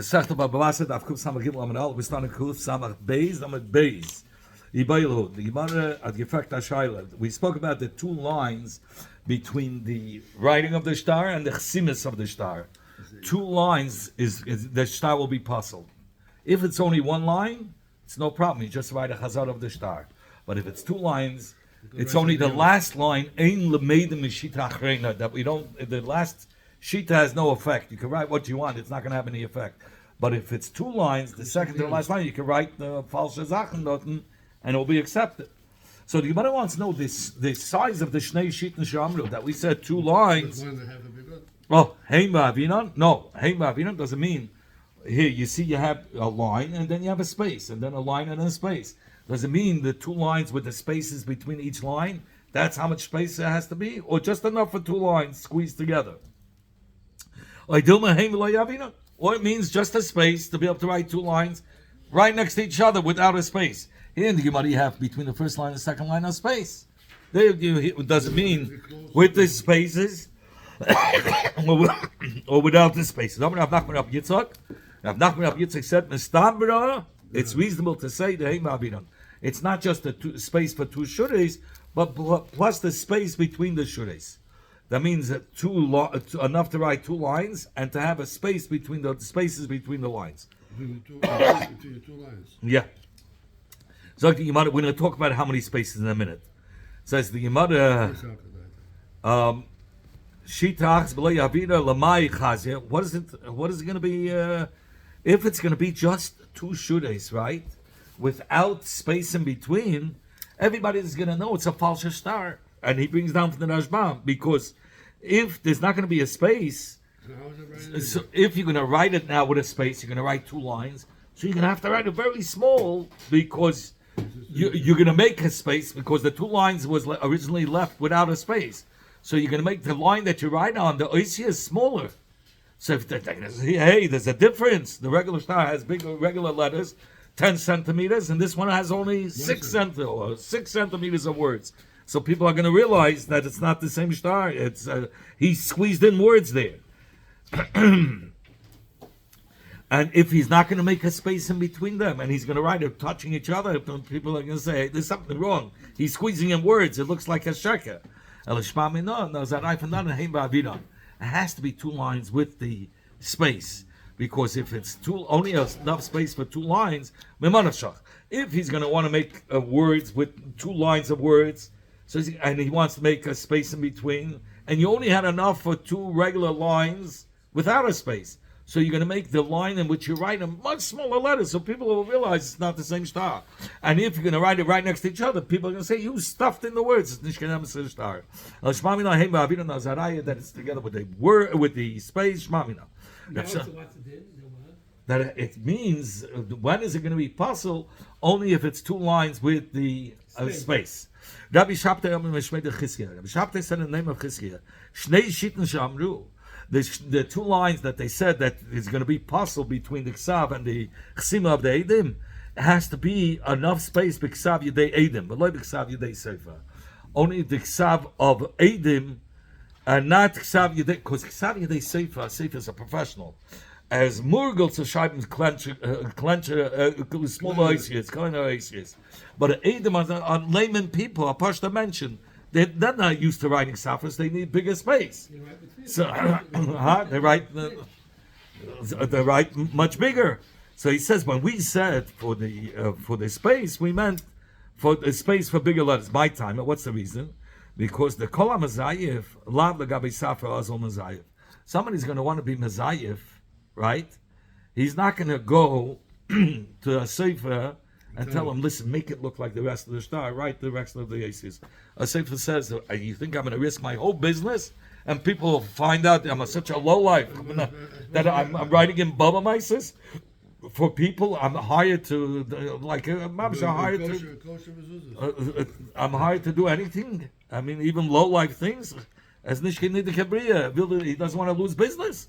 Sagt aber Bava darf Kuf Samach Gimel Amar Al, wir standen Kuf Samach Beis, Amar Beis. Ibaylu, the Gemara at Gefakt Ashayla. We spoke about the two lines between the writing of the star and the chsimis of the star. Two lines is the star will be puzzled. If it's only one line, it's no problem. You just write a chazar of the star. But if it's two lines, it's only the last line. Ein lemeidim mishita achrena, that we don't. The last shita has no effect. You can write what you want; it's not going to have any effect. But if it's two lines, the second to the last line, you can write the falsche Sachen dorten, and it will be accepted. So the Gemara wants to know the size of the Shnei Shiten Shamru that we said two lines. Oh, Heima Avinon? No, Heima Avinon doesn't mean here. You see, you have a line and then you have a space, and then a line and then a space. Doesn't mean the two lines with the spaces between each line. That's how much space there has to be, or just enough for two lines squeezed together. Or it means just a space to be able to write two lines right next to each other without a space. Here in the Gemara, you have between the first line and the second line a space. There, it doesn't mean with the spaces or without the spaces. Rav Nachman Yitzchak said, it's reasonable to say the it's not just a space for two shureis, but plus the space between the shureis. That means that enough to write two lines and to have a space between the spaces between the lines. Between two lines. Yeah. So the Gemara, we're going to talk about how many spaces in a minute. Says the Gemara, Shitachs b'lo yavira lamai chazir. What is it going to be? If it's going to be just two shureis, right, without space in between, everybody is going to know it's a falsche star. And he brings down from the Rashbam, because if there's not going to be a space, so if you're going to write it now with a space, you're going to write two lines. So you're going to have to write it very small, because you're going to make a space, because the two lines was originally left without a space. So you're going to make the line that you write on, the oisia is smaller. So if there's a difference. The regular star has bigger regular letters, 10 centimeters, and this one has only 6 centimeters of words. So people are going to realize that it's not the same star. It's he squeezed in words there. And if he's not going to make a space in between them, and he's going to write it touching each other, people are going to say, hey, there's something wrong. He's squeezing in words. It looks like a sheker. It has to be two lines with the space. Because if it's only enough space for two lines, if he's going to want to make words with two lines of words, and he wants to make a space in between, and you only had enough for two regular lines without a space, so you're going to make the line in which you write a much smaller letter, so people will realize it's not the same star. And if you're going to write it right next to each other, people are going to say, you stuffed in the words. It's nicht genau the star. That it's together with the word, with the space. That it means, when is it going to be possible? Only if it's two lines with the space. Rabbi Shabtai said in the name of Chizkiah, Shnei Shiten Shamru, the two lines that they said that is going to be possible between the Ksav and the Chsima of the Eidim, it has to be enough space b'Ksav Yedei Eidim, but not b'Ksav Yedei Sefer. Only the Ksav of Eidim, and not Ksav Yedei, because Ksav Yedei Sefer is a professional. As Murgel to schreiben smaller oisias, kleiner oisias. But Eidim are layman people, are Pashta mentioned. They're not used to writing Safras, they need bigger space. So they write much bigger. So he says, when we said for the space, we meant for the space for bigger letters. My time. What's the reason? Because the Kol HaMazayev, Lav L'Gabi Safra Azol Mazayev. Somebody's going to want to be Mazayev, right? He's not going to go to a Sefer and tell him, listen, make it look like the rest of the star, write the rest of the aces. A Sefer says, you think I'm going to risk my whole business? And people will find out that I'm such a lowlife, that I'm writing in Bava Mises? For people, I'm hired to, I'm hired to do anything. I mean, even low-life things. As Nishkin Nidikabriya, he doesn't want to lose business.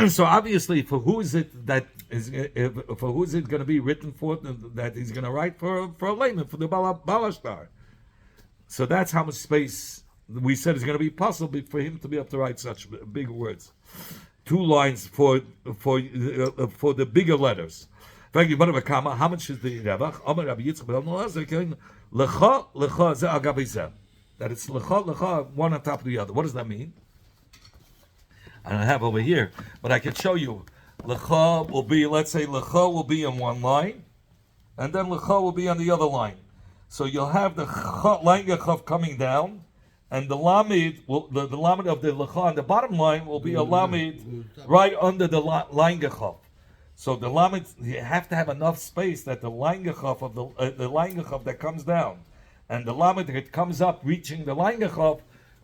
So obviously, for who is it going to be written for that he's going to write for a layman, for the Balashtar? So that's how much space we said is going to be possible for him to be able to write such big words. two lines for the bigger letters. How much is the Ravach? That it's lecha, one on top of the other. What does that mean? I don't have over here, but I can show you. Lecha will be, let's say lecha will be on one line, and then lecha will be on the other line. So you'll have the line chav coming down, and the lamed the lamed of the lecha on the bottom line will be a lamed right under the line chav. So the lamed, you have to have enough space that the line chav of the line chav that comes down, and the lamed that comes up reaching the line chav,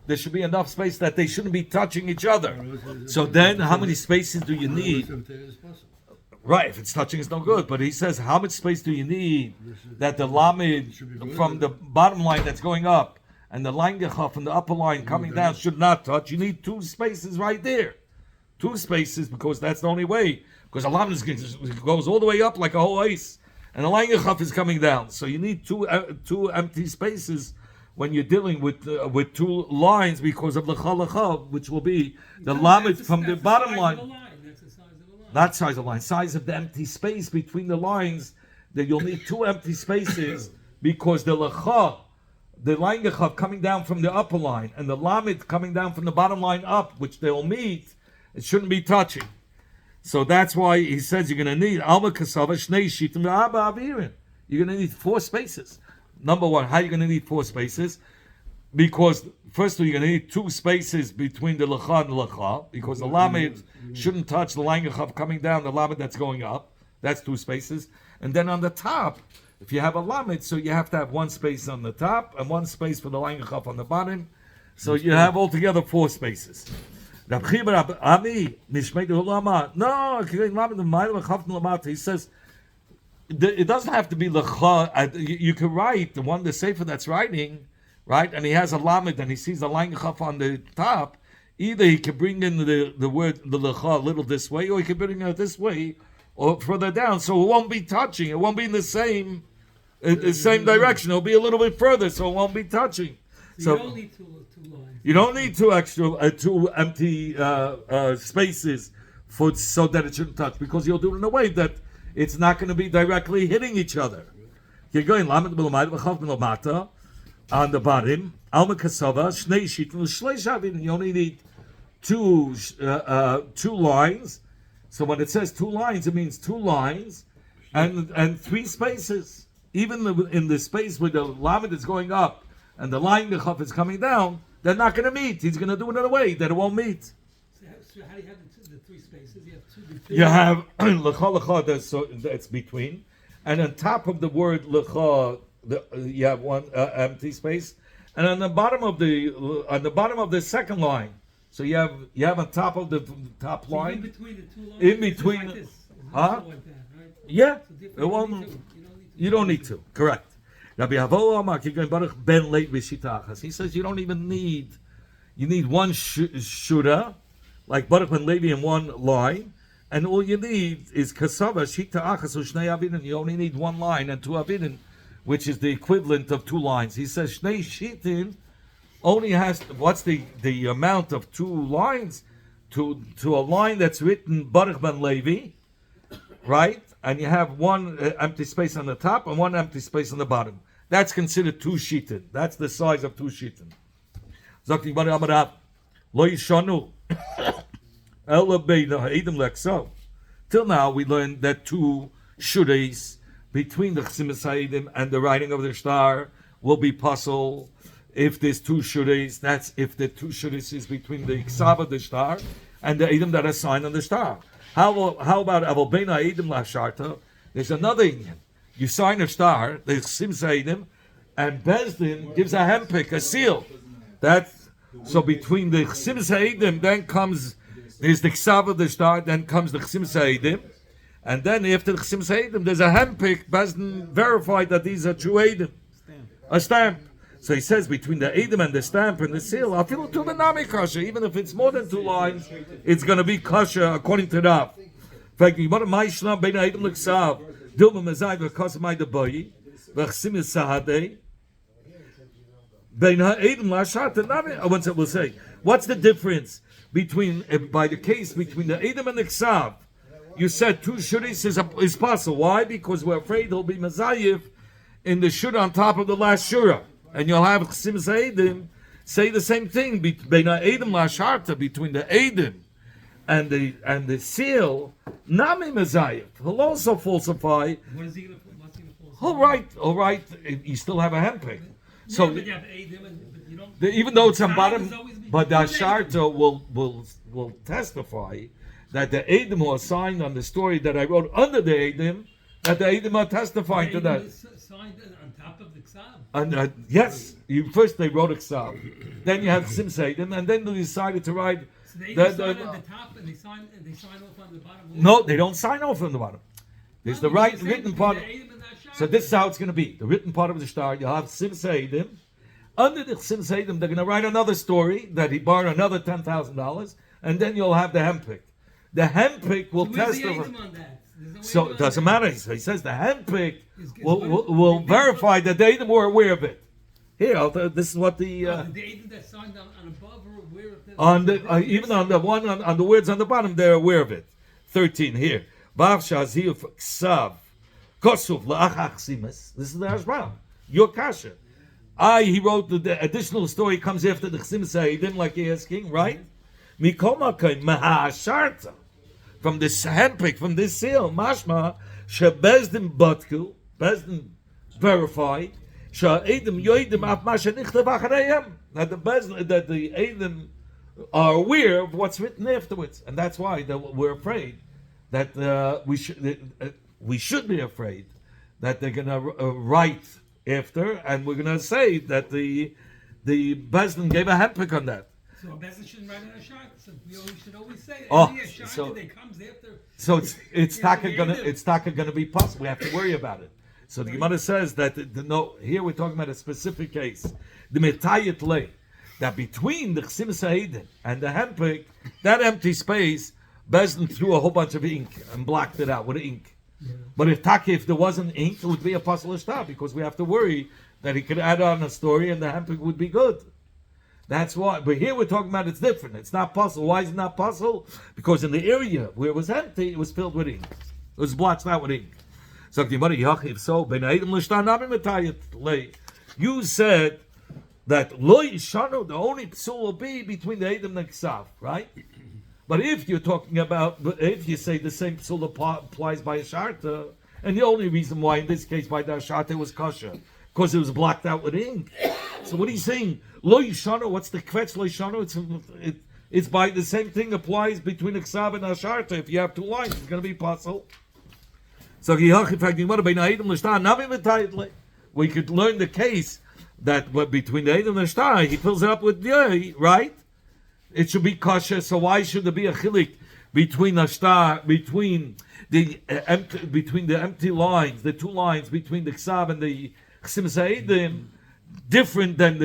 there should be enough space that they shouldn't be touching each other. So then, how many spaces do you need? Right, if it's touching, it's no good. But he says, how much space do you need that the lamed from the bottom line that's going up and the line gecha from the upper line coming down should not touch? You need two spaces right there. Two spaces, because that's the only way. Because the lamed goes all the way up like a whole ice, and the line gecha is coming down. So you need two empty spaces when you're dealing with two lines, because of lecha lecha, which will be the lamed from the bottom line. Not size of the line, size of the empty space between the lines. That you'll need two empty spaces, because the lecha, the line gecha coming down from the upper line, and the lamed coming down from the bottom line up, which they'll meet, it shouldn't be touching. So that's why he says you're going to need alma kasava shnei shitim v'arba avirin. You're going to need four spaces. Number one, how are you going to need four spaces? Because first of all, you're going to need two spaces between the lecha and the lecha, because the lamed shouldn't touch the line chav coming down, the lamed that's going up. That's two spaces. And then on the top, if you have a lamed, so you have to have one space on the top and one space for the line chav on the bottom. So you have altogether four spaces. No, he says it doesn't have to be lecha. You can write the one, the sefer that's writing, right? And he has a lamed and he sees a line chaf on the top. Either he can bring in the word the lecha a little this way, or he can bring it this way, or further down. So it won't be touching. It won't be in the same direction. It'll be a little bit further, so it won't be touching. So you don't need two lines. You don't need two empty spaces so that it shouldn't touch, because you'll do it in a way that it's not going to be directly hitting each other. You're going on the bottom. You only need two lines. So when it says two lines, it means two lines and three spaces. Even in the space where the lamed is going up and the line gechaf is coming down, they're not going to meet. He's going to do it in a way that it won't meet. So how do you have the three spaces? You have two between. You have lecha, that's between, and on top of the word lecha, you have one empty space, and on the bottom of the second line, so you have on top of the top line. In between the two lines. In between, like this. huh? Like that, right? Yeah, So it won't. you don't need to. Correct. Rabbi Avoh Amar Baruch Ben Leit V'Shitachas. He says you don't even need. You need one shura, like Baruch Ben Levi in one line, and all you need is kasava shita achas u'shnei avidin. You only need one line and two avidin, which is the equivalent of two lines. He says shnei shitin only has what's the amount of two lines to a line that's written Baruch Ben Levi, right? And you have one empty space on the top and one empty space on the bottom. That's considered two shitin. That's the size of two shitin. Zakti Bar Amarav Lo Yishanu Ela Beina Ha'edim Lekso. Till now we learned that two shurais between the Chsimis Ha'edim and the writing of the star will be puzzle. If there's two shurais, that's if the two shurais is between the Iksav of the star and the Edim that are signed on the star. How about Aval Beina Ha'edim Lasharta? There's another Indian. You sign a star, the Chsimis Ha'edim, and Bezdin gives a hempik, a seal. So between the Chsimis Ha'edim, then comes there's the Ksav of the star, then comes the Chsimis Ha'edim, and then after the Chsimis Ha'edim, there's a handpick. Bezdin verified that these are true Edim, a stamp. So he says between the Edim and the stamp and the seal, I feel to the Nami Kasha, even if it's more than two lines, it's going to be Kasha according to that. In fact, you want to Maishlam Bein Edim L'Ksav, Dilma Mezai V'Kasamai Debayi, V'Chsimis Sahadei. We'll say, what's the difference by the case between the Edom and the Ksav, you said 2 shuris is possible. Why? Because we're afraid he'll be Mazayev in the shura on top of the last shura. And you'll have Chsim Zaydim say the same thing between the Edom Lasharta, between the Edom and the seal, Nami Mazayev. He'll also falsify. What is he going to falsify? All right, you still have a handpick. So but you have Edom, but you don't. even though it's on Ksav bottom, is always but the between Asharta will testify that the Edom who are signed on the story that I wrote under the Edom, that the Edom are testifying to that. Is signed on top of the Ksav. And yes, first they wrote a Ksav, then you have Sim Edom, and then they decided to write. So they sign on the top and they sign off on the bottom. No, they don't sign off on the bottom. There's the You're saying written between part. the Edom and the Asharta. So this is how it's going to be. The written part of the star, you'll have Sim Edom. Under the Sim Edom, they're going to write another story that he borrowed another $10,000, and then you'll have the handpick. The handpick will So where's the testify. Edom on that? There's no So Edom it doesn't on matter. that. So he says the handpick Is will verify that they were aware of it. Here, this is what the The Edom that's signed on above or aware of this. on the even on the one on the words on the bottom, they're aware of it. 13 here. Bav shaziyuf ksav kosuf la'achach simas. This is the Hashbam. Your kasha. He wrote the additional story comes after the Chsim Sa'idim, like you're asking, right? Mikol makai mahasharta. From this handpick, from this seal, mashma shebezdin batku, bezdin verified, she'edim yoidim af masha nichtav acharayim. That the Edom are aware of what's written afterwards, and that's why we're afraid that we should be afraid that they're going to write after, and we're going to say that the Bezdin gave a handpick on that. So a Bezin shouldn't write an Asharta. So we should always say Oh, any Asharta so- that comes after. So it's Yeah, taka gonna be possible. We have to worry about it. So the Gemara says that here we're talking about a specific case. The metayet lay that between the Chsim Sa'idim and the handpick, that empty space, Bezdin threw a whole bunch of ink and blocked it out with ink. But if there wasn't ink, it would be a puzzle star because we have to worry that he could add on a story and the handpick would be good. That's why. But here we're talking about it's different. It's not puzzle. Why is it not puzzle? Because in the area where it was empty, it was filled with ink. It was blotched out with ink. So if so, you said that lo yishanu, the only psul will be between the Edom and the Ksav, right? But if you're talking about, if you say the same psul applies by a sharta, and the only reason why in this case by the sharta was kosher, because it was blocked out with ink. So what are you saying? Lo yishanu, what's the kvetz lo yishanu? It's by the same thing applies between a Ksav and a sharta. If you have 2 lines, it's going to be possible. So we could learn the case that between the Edom and the Shtar, he fills it up with Yeh, right? It should be kosher. So why should there be a chilik between the Shtar, between the empty lines, the 2 lines between the Ksav and the Chsim Sa'idim, different than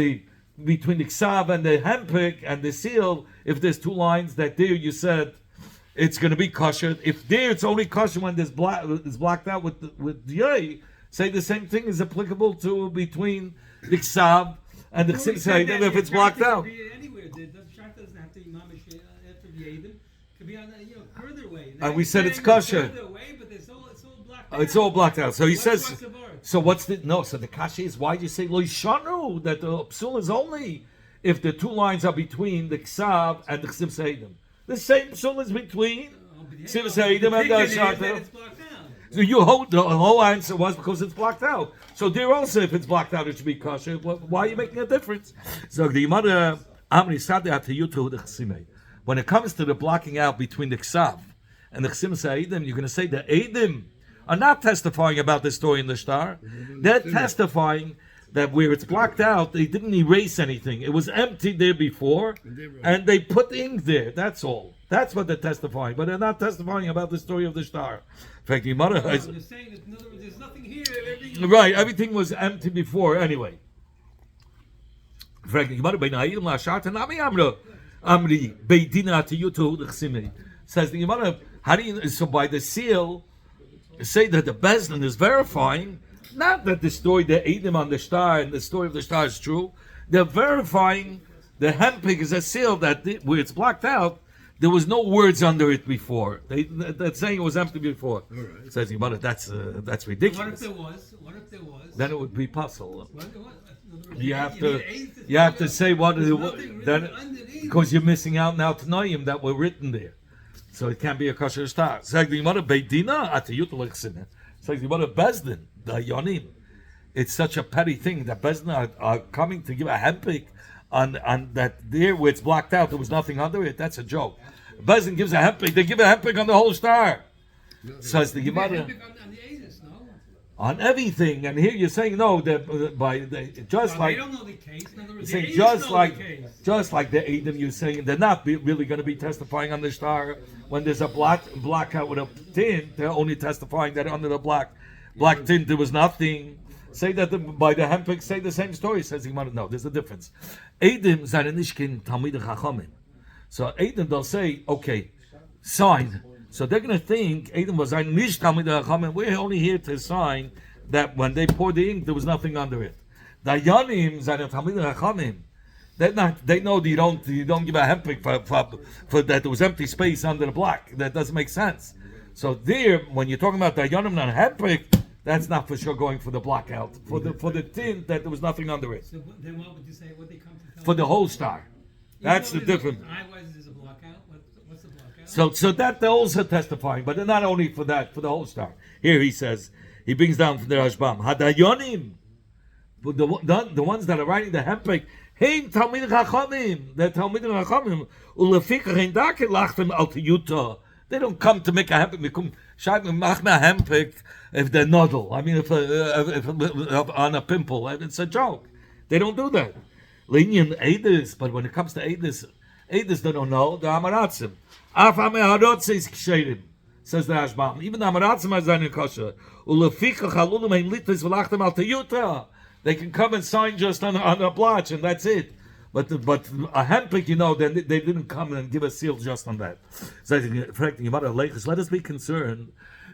between the Ksav and the handpick and the seal? If there's 2 lines, that there you said it's going to be kosher. If there it's only kosher when it's blocked out with Yeh, say the same thing is applicable to between the Ksav and the Chsim Sa'idim if it's blocked out. Anywhere. The Asharta doesn't have to be mamish after the Edom. It could be on a further away. And we said it's kosher. Further away, but it's all blocked out. It's all blocked out. So he What's says. the bar? So what's the no? So the kasha is why do you say lo yishanu that the psul is only if the 2 lines are between the Ksav and the Chsim Sa'idim. The same psul is between Chsim Sa'idim and the Asharta. So you hold the whole answer was because it's blocked out. So there also, if it's blocked out, it should be kosher. Why are you making a difference? So the Gemara when it comes to the blocking out between the Ksav and the Chsim Sa'idim, you're going to say the Edom are not testifying about the story in the Shtar. They're testifying that where it's blocked out, they didn't erase anything. It was empty there before, and they put ink there. That's all. That's what they're testifying. But they're not testifying about the story of the Shtar. In fact, the Gemara They're saying that in other words, there's nothing here. Everything right, everything was empty before anyway. In fact, the Gemara says the Gemara, how do you, so by the seal, say that the Bezdin is verifying, not that the story, the Edom on the Shtar and the story of the Shtar is true, they're verifying The hempik is a seal where it's blocked out. There was no words under it before. That saying it was empty before. All right. Says Gemara, that's What if ridiculous. there was? What if there was? Then it would be puzzle. What? You have need to eight you have to say what There's it nothing then written underneath. because you're missing out now tanoim that were written there, so it can't be a kosher star. Says the Gemara, Beidina atiyut lechsina. Says the Gemara, Bezdin the yonim. It's such a petty thing that Bezdin are coming to give a hempik on that there where it's blocked out. There was nothing under it. That's a joke. Bezdin gives a hempik. They give a hempik on the whole star. Says the Gemara. On the Aedis, no? On everything, and here you're saying no. Just They like don't know the case. In other words, saying the Aedis just know like the case. the Edom, you're saying they're not really going to be testifying on the star when there's a blackout with a tint. They're only testifying that under the black tint there was nothing. Say that by the hempik, say the same story. Says he no, there's a difference. Edom seine nicht kein Talmid Chachamim. So Edom they'll say okay, sign. So they're going to think Edom was ein nicht Talmid Chachamim. We're only here to sign that when they poured the ink there was nothing under it. The Yanim seine Talmid Chachamim. They know that you don't give a hempik for that there was empty space under the black. That doesn't make sense. So there, when you're talking about the Yanim and hempik, that's not for sure going for the blackout. For the tint that there was nothing under it. So then what would you say? What they come to tell For the you? whole star. That's the difference. Otherwise, there's a blackout. What's the blackout? So that they're also testifying, but they're not only for that, for the whole star. Here he says, he brings down from the Rashbam, Hadayonim, the ones that are writing the hempik, Heim Talmid Chachamim, they're Talmid Chachamim, Ulefikach ein Dake lachtem al tiyuta. They don't come to make a hempik. They come, mach me a hempik if they're noddle. I mean, if on a pimple, it's a joke. They don't do that. Linyan Eidis, but when it comes to Eidis they don't know. The Amaratzim. Af Amaratzis Ksherim, says the Rashbam. Even the Amaratzim are seine kosher. Ulefikach halulim hein litis v'lachtem al tiyuta. They can come and sign just on a blotch, and that's it. But a hempik, they didn't come and give a seal just on that. So let us be concerned.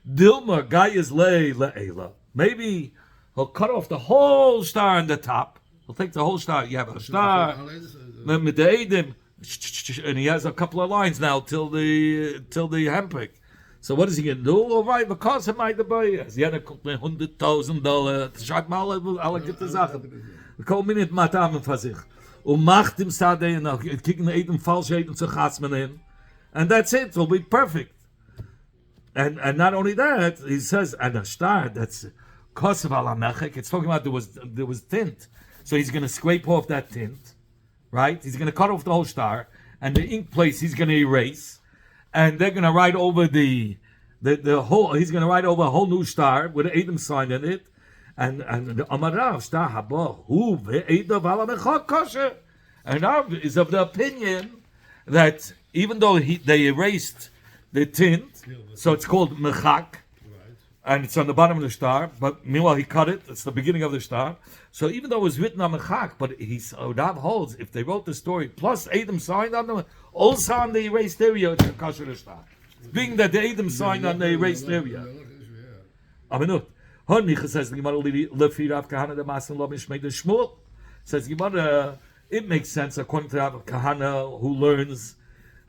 Dilma Gaius le'ela. Maybe he'll cut off the whole star on the top. He'll take the whole star. You have a star, with the Edom, and he has a couple of lines now till the hempik. So what is he going to do? All right, because he might buy. Sie hat $100,000. Schreibt mal alle gute Sachen. Wir kommen nicht mit Matamen für sich. Und macht im Sade und kicken Edom falsch Edom zu Chatzman in. And that's it. It'll be perfect. And not only that, he says, and a star, that's Kosev ala Mechek. It's talking about there was tint. So he's going to scrape off that tint, right? He's going to cut off the whole star, and the ink place he's going to erase, and they're going to write over the whole. He's going to write over a whole new star with an Edom sign in it, and the Amarav star haba hu ve'edav ala mechak kosher. And Rav is of the opinion that even though they erased the tint, so it's called mechak, and it's on the bottom of the star, but meanwhile he cut it, it's the beginning of the star. So even though it was written on mechak, but Rav holds, if they wrote the story, plus Edom signed on them, also on the erased area, it's a kosher star. Being that the Edom signed on the erased area. Aminut. Honicha says the Gemara Lefi Rav Kahana the Masan Lo Mishmei the Shmuel. Says Gemara, it makes sense according to Rav Kahana, who learns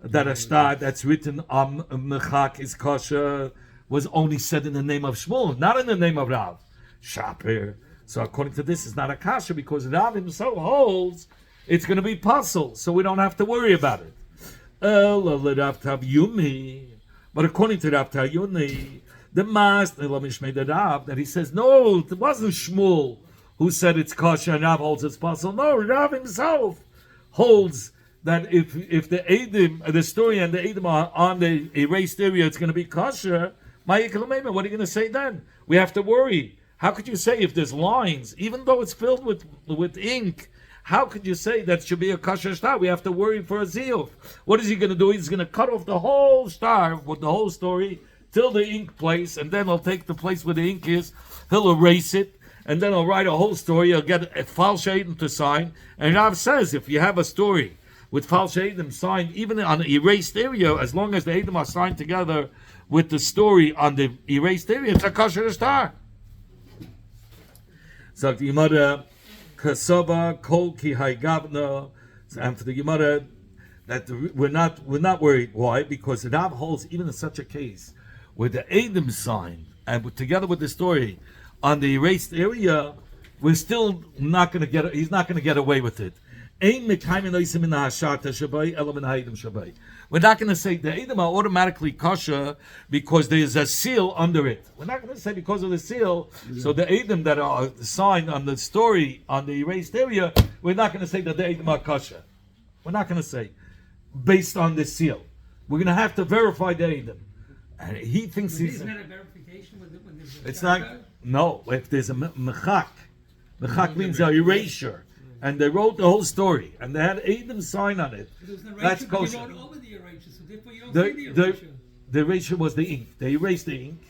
that a star that's written on mechak is kosher was only said in the name of Shmuel, not in the name of Rav. Shapir. So according to this, it's not a kasha because Rav himself holds it's going to be puzzle, so we don't have to worry about it. But according to Rav Tayuni, the master that he says no, it wasn't Shmuel who said it's kosher and Rav holds it's puzzle. No, Rav himself holds that if the Edom, the story and the Edom are on the erased area, it's going to be kosher. What are you going to say then? We have to worry. How could you say if there's lines, even though it's filled with ink, how could you say that should be a kosher star? We have to worry for a zeal. What is he going to do? He's going to cut off the whole star with the whole story till the ink place, and then he'll take the place where the ink is, he'll erase it, and then he'll write a whole story, he'll get a false Edom to sign. And Rav says if you have a story with false Edom signed, even on the erased area, as long as the Edom are signed together with the story on the erased area, it's a kosher star. So the Gemara, Kasava Kol Ki Hay Gavna And for the Gemara, that we're not worried. Why? Because the Rav holds even in such a case where the Edom sign and together with the story on the erased area, we're still not going to get. He's not going to get away with it. We're not going to say the Edom are automatically kosher because there's a seal under it. We're not going to say because of the seal. So the Edom that are signed on the story on the erased area, we're not going to say that the Edom are kosher. We're not going to say based on the seal. We're going to have to verify the Edom. And he thinks he's. Isn't that a verification when there's a It's not. No, if there's a mechak means an erasure. And they wrote the whole story, and they had Edom sign on it. That's kosher. You wrote over the erasure, so therefore you don't see the erasure. The erasure was the ink. They erased the ink,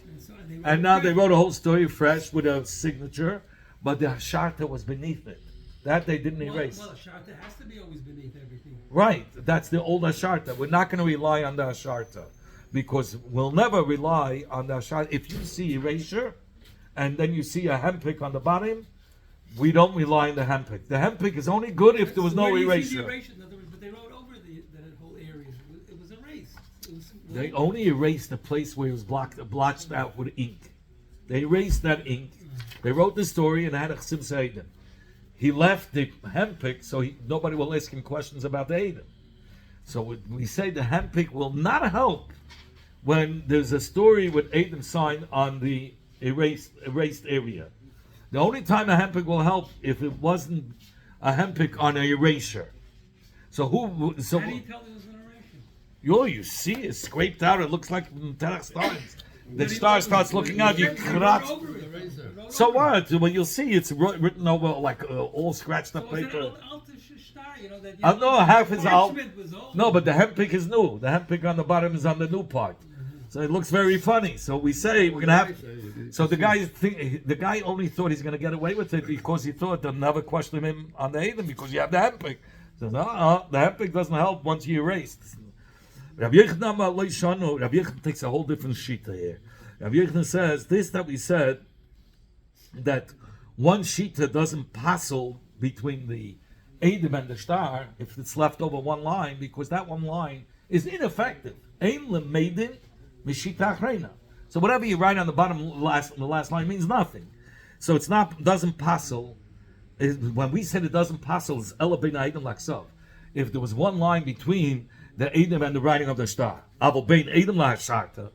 And and now they wrote a whole story fresh with a signature, but the hasharta was beneath it. That they didn't erase. Well, Sharta has to be always beneath everything. Right, that's the old hasharta. We're not going to rely on the hasharta, because we'll never rely on the hasharta. If you see erasure, and then you see a hempik on the bottom, we don't rely on the hempik. The hempik is only good if there was no Where do you see erasure. the erasure? In other words, but they wrote over that whole area. It was erased. They only erased the place where it was blotched out with ink. They erased that ink. They wrote the story and had a chsim se'edim. He left the hempik so nobody will ask him questions about the Edom. So we say the hempik will not help when there's a story with Edom sign on the erased area. The only time a hempik will help if it wasn't a hempik on an erasure. So who? So How do you tell there was an erasure? you see it scraped out. It looks like Terach stars. The star starts looking out. You crack. So what? Well, you'll see it's written over like all scratched up paper. No, half is out. No, but the hempik is new. The hempik on the bottom is on the new part. So it looks very funny. So we say we're gonna have. So the guy only thought he's gonna get away with it because he thought they'll never question him on the Edom because you have the hempik. So the hempik doesn't help once you erased. Rabbi Yechon takes a whole different sheet here. Rabbi Yechon says this that we said that one shita doesn't passel between the Edom and the star if it's left over one line because that one line is ineffective. Ein lemeidin mishita achreina. So whatever you write on the the last line means nothing. So it's doesn't passel. When we said it doesn't passel, it's ela bein Edom laksav. If there was one line between the Edom and the writing of the star, avo bein Edom lahasharta.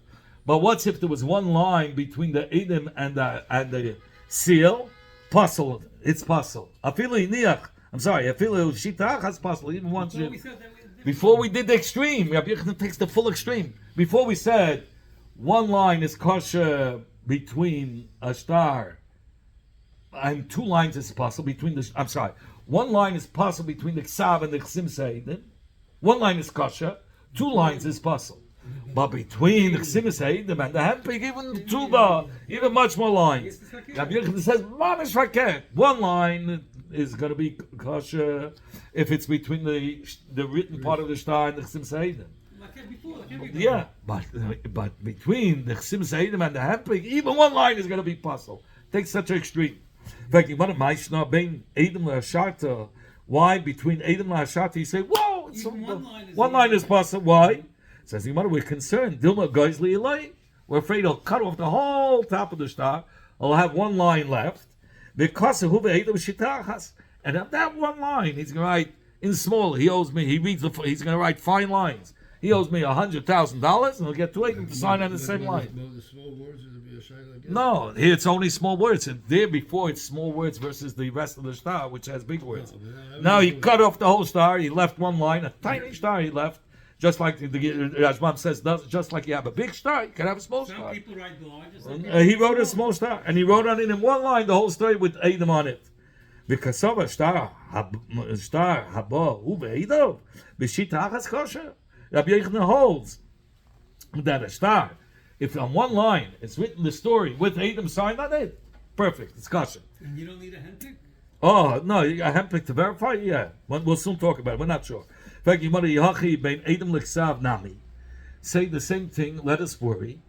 But what's if there was one line between the Edom and the seal? Passel, it's passel. Afilu iniach. I'm sorry, afilu shita has passel. Even once before we did the extreme, Rabbi Yechon takes the full extreme. Before we said one line is kosher between a star, and two lines is possible between the. I'm sorry, one line is possible between the ksav and the chsim se'edim. One line is kosher, two lines is possible. But between the chsim se'edim and the hempik, even tuba, even much more lines. Rabbi Yechon says, "Mamish raket." One line is going to be kosher if it's between the written part of the star and the chsim se'edim. Yeah, but between the chsim se'edim and the hempik, even one line is going to be possible. Take such an extreme. Why between Edom and Hasharta you say, whoa, one line is possible. Why? Says the Gemara, we're concerned. Dilma Geisli Elay. We're afraid he'll cut off the whole top of the star. He'll have one line left. Because of Edom Shitachas. And on that one line, he's going to write in small. He owes me, he's going to write fine lines. He owes me $100,000 and he'll get two Edom to sign on the same line. The small words will be a shayla again? No, here it's only small words. And there before it's small words versus the rest of the star, which has big words. Now he cut off the whole star. He left one line, a tiny star he left. Just like the Rajman says, just like you have a big star, you can have a small star. Some people write the largest. He wrote a small star, and he wrote on it in one line the whole story with Edom on it. Because of a star haba ube Edom, b'shita achas kosher. Rabbi Yechon holds that a star, if on one line it's written the story with Edom signed on it, perfect, it's kosher. And you don't need a hempik? Oh, no, a hempik to verify? Yeah, we'll soon talk about it, we're not sure. Say the same thing, let us worry.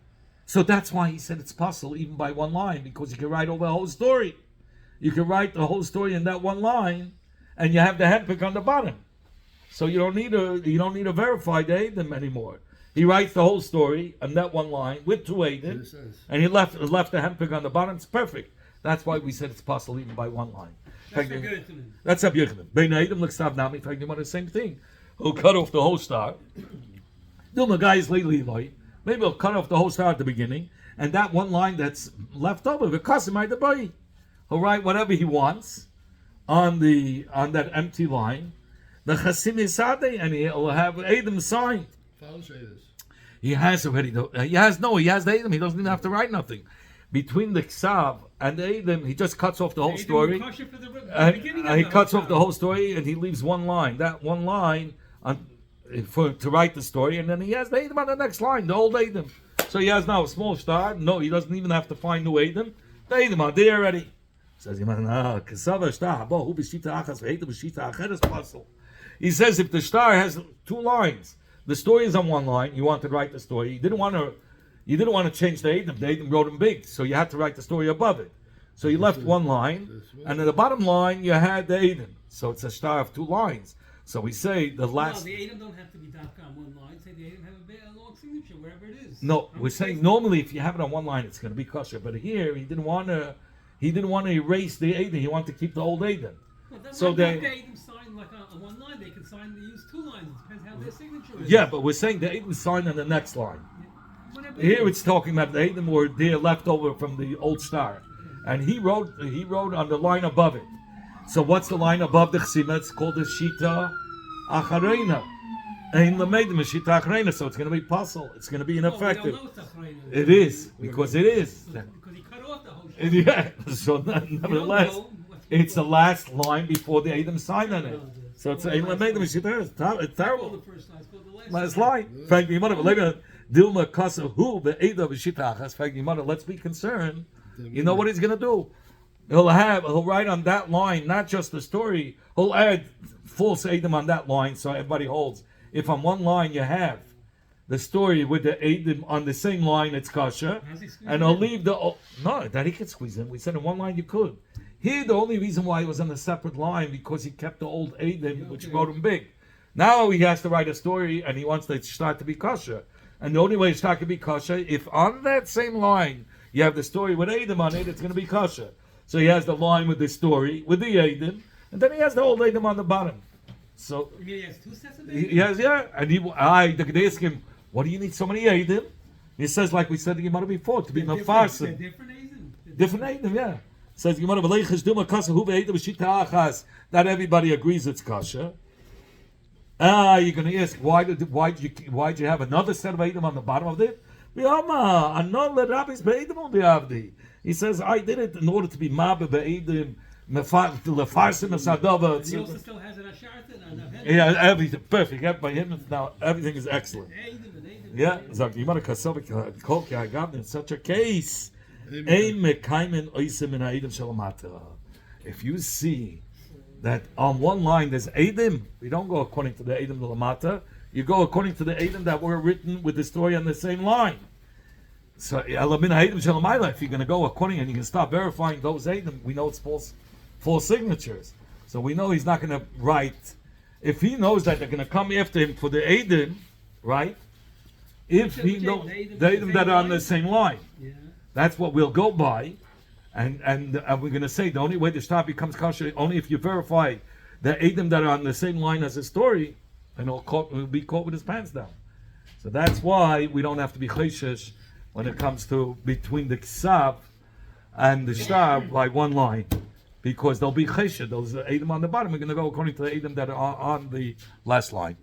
So that's why he said it's possible even by one line, because you can write over the whole story. You can write the whole story in that one line, and you have the hempik on the bottom. So you don't need a verified Eidim anymore. He writes the whole story on that one line with two Eidim, Makes sense. and he left the hempig on the bottom. It's perfect. That's why we said it's possible even by one line. That's a good thing. That's Rabbi Yochanan. Bein Eidim l'ksav nami. In fact, you want the same thing. He'll cut off the whole star. The guy is maybe he'll cut off the whole star at the beginning, and that one line that's left over, because it might be, he'll write whatever he wants on that empty line. The Chasim Yisadeh, and he'll have Eidim signed. Follow say this. He has already. He has the Eidim. He doesn't even have to write nothing. Between the Ksav and the Eidim, he just cuts off the whole story. And he cuts off the whole story, and he leaves one line. That one line to write the story, and then he has the Eidim on the next line, the old Eidim. So he has now a small star. No, he doesn't even have to find new Eidim. The Eidim are there already. Says he says if the star has two lines, the story is on one line. You want to write the story. You didn't want to change the Eidim. The Eidim wrote them big, so you had to write the story above it. So you left one line, and in the bottom line you had the Eidim. So it's a star of two lines. So we say the last. No, the Eidim don't have to be dafka on one line. Say the Eidim have a long signature, wherever it is. No, we're saying normally if you have it on one line, it's going to be kosher. But here he didn't want to erase the Eidim. He wanted to keep the old Eidim. Well, So they they. Eidim sign like on one line. They can sign. They use two lines. It depends how their signature is. Yeah, but we're saying the Eidim signed on the next line. Whatever Here it's talking about the Eidim were there left over from the old star, and he wrote on the line above it. So what's the line above the Chesima? It's called the Shita Acharena. Ein Lameidim Shita Acharena. So it's going to be puzzle. It's going to be ineffective. We don't know it's Acharena. It is because it is. Because he cut off the whole shit. Yeah. So nevertheless, it's the last line before the Eidim sign on it. So it's Ein Lameidim Shita. It's It's terrible. called the first line. It's called the last Last line. line. Frank Yimana, Dilma Kasa Hu Be'eda V'Shitachas. Frank Yimana, let's be concerned. You know what he's gonna do? He'll write on that line, not just the story. He'll add false Eidim on that line, so everybody holds. If on one line you have the story with the Eidim on the same line, it's kasha, and he'll leave the no that he can squeeze in. We said in one line you could. Here, the only reason why it was on a separate line because he kept the old Eidim, which wrote him big. Now he has to write a story, and he wants the start to be kasha. And the only way start to be kasha, if on that same line you have the story with Eidim on it, it's going to be kasha. So he has the line with the story with the Eidim, and then he has the old Eidim on the bottom. So You mean he has two sets of Eidim? he has, yeah. And they ask him, "What do you need so many Eidim?" He says, like we said to Gemara before, to be They're mafarsim. different Eidim. Different Eidim, yeah. Says Gemara, "V'leiches duma kasa hu ve'Eidim b'shita achas." Not everybody agrees it's kasha. You're going to ask, why'd you have another set of Eidim on the bottom of it? He says, I did it in order to be Mabbe Be'edim, Lefarsim Esadova. And he also still has an Ashartan on the head. Yeah, everything, perfect. By him, now everything is excellent. Eidim and Eidim. Yeah, Zak, you might have Kolki, I got in such a case. Ein Mekaimen Oisim in Eidim Shalamata. If you see that on one line there's Eidim, we don't go according to the Eidim Lamata, you go according to the Eidim that were written with the story on the same line. So, if you're going to go according and you can start verifying those Eidim, we know it's false signatures. So we know he's not going to write. If he knows that they're going to come after him for the Eidim, right? If he knows the Eidim that are on the same line, Yeah. that's what we'll go by. And we're going to say the only way the star becomes kosher only if you verify the Eidim that are on the same line as the story, and he'll be caught with his pants down. So that's why we don't have to be chayshish when it comes to between the ksav and the star by one line, because there'll be chayshish. Those Eidim on the bottom are going to go according to the Eidim that are on the last line.